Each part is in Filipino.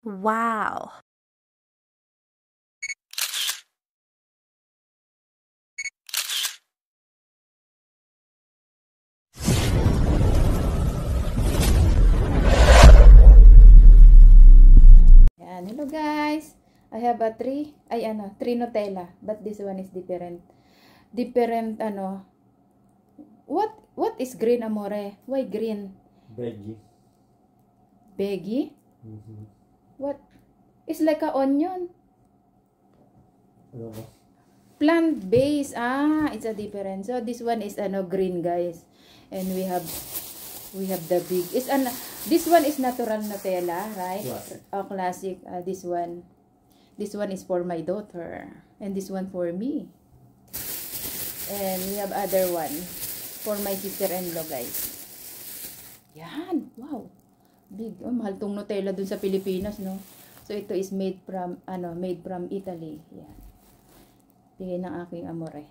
Wow! Yan. Hello guys! I have a three Nutella. But this one is different. Different, What is green, amore? Why green? Veggie. Veggie? What? It's like a onion. Ano ba? Plant-based. Ah, it's a different. So this one is green, guys. And we have the big. This one is natural Nutella, right? Classic. Oh, classic. This one is for my daughter, and this one for me. And we have other one for my sister-in-law, guys. Yan. Wow. Big. Oh, mahal tong Nutella dun sa Pilipinas, no? So ito is made from Italy. Yan. Bigay ng aking amore.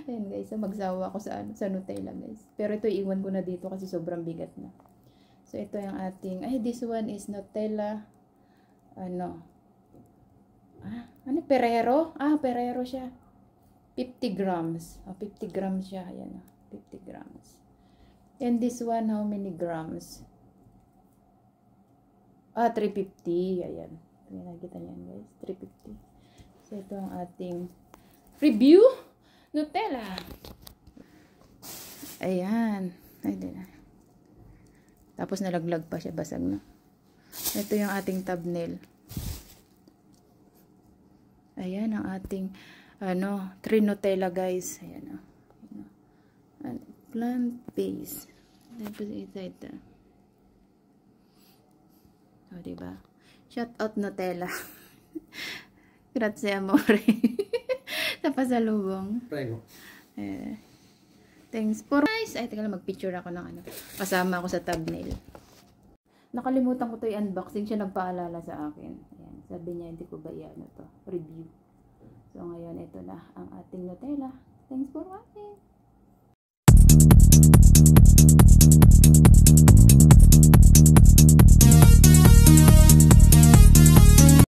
Ayan guys, so magsawa ako sa Nutella guys. Pero ito iwan ko na dito kasi sobrang bigat na. So ito yung ating, this one is Nutella, Ferrero? Ferrero siya. 50 grams. 50 grams siya. Ayan, 50 grams. And this one, how many grams? 350. Ayan. Nakikita niyan guys, 350. So ito ang ating review Nutella. Ayan. Ay, din na. Tapos nalaglag pa siya, basag na. Ito yung ating thumbnail. Ayan ang ating 3 Nutella guys. Ayan plant-based. Tapos ito. O, diba? Shout out Nutella. Grazie amore. Sa pasalubong. Prego. Thanks for guys. Ay, teka lang, mag-picture ako ng kasama ako sa thumbnail. Nakalimutan ko to i-unboxing. Siya nagpaalala sa akin. Ayan. Sabi niya, hindi ko ba to review. So, ngayon, ito na ang ating Nutella. Thanks for watching.